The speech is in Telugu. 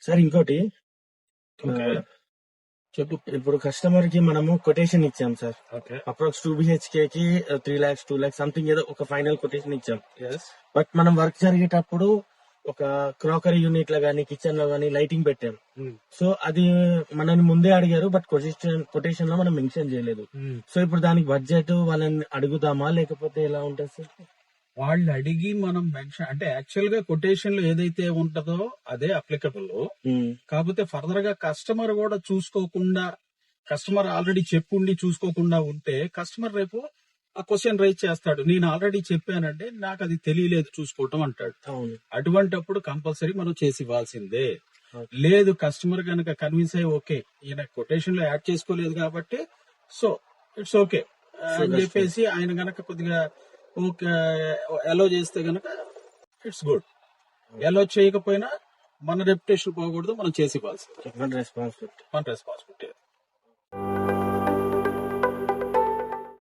సార్ ఇంకోటి ఓకే ఆ, చెప్పు. ఇప్పుడు కస్టమర్ కి మనము కొటేషన్ ఇచ్చాం సార్. ఓకే అప్రాక్స్ 2 BHK కి 3 lakhs 2 lakhs సంథింగ్ ఏదో ఒక ఫైనల్ కొటేషన్ ఇచ్చాం. ఎస్ బట్ మనం వర్క్ జరిగేటప్పుడు ఒక క్రాకరీ యూనిట్ లో గానీ కిచెన్ లో గానీ లైటింగ్ పెట్టాం. సో అది మనని ముందే అడిగారు, బట్ కొటేషన్ లో మనం మెన్షన్ చేయలేదు. సో ఇప్పుడు దానికి బడ్జెట్ వాళ్ళని అడుగుదామా లేకపోతే ఎలా ఉంటుంది సార్? వాళ్ళు అడిగి మనం మెన్షన్ అంటే యాక్చువల్ గా కొటేషన్ లో ఏదైతే ఉంటదో అదే అప్లికబుల్. కాకపోతే ఫర్దర్ గా కస్టమర్ కూడా చూసుకోకుండా, కస్టమర్ ఆల్రెడీ చెప్పుండి చూసుకోకుండా ఉంటే కస్టమర్ రేపు ఆ క్వశ్చన్ రైజ్ చేస్తాడు, నేను ఆల్రెడీ చెప్పానంటే నాకు అది తెలియలేదు చూసుకోవటం అంటాడు. అవును. అటువంటప్పుడు కంపల్సరీ మనం చేసి ఇవ్వాల్సిందే. Okay. లేదు కస్టమర్ కనుక కన్విన్స్ అయ్యి ఓకే ఈయన కొటేషన్ లో యాడ్ చేసుకోలేదు కాబట్టి సో ఇట్స్ ఓకే అని చెప్పేసి ఆయన గనక కొద్దిగా ఓకే అలో చేస్తే గనక ఇట్స్ గుడ్. అలో చేయకపోయినా మన రెప్యుటేషన్ పోకూడదు, మనం చేసి ఇవ్వాల్సిందే. మన రెస్పాన్సిబిలిటీ. మన రెస్పాన్సిబిలిటీ.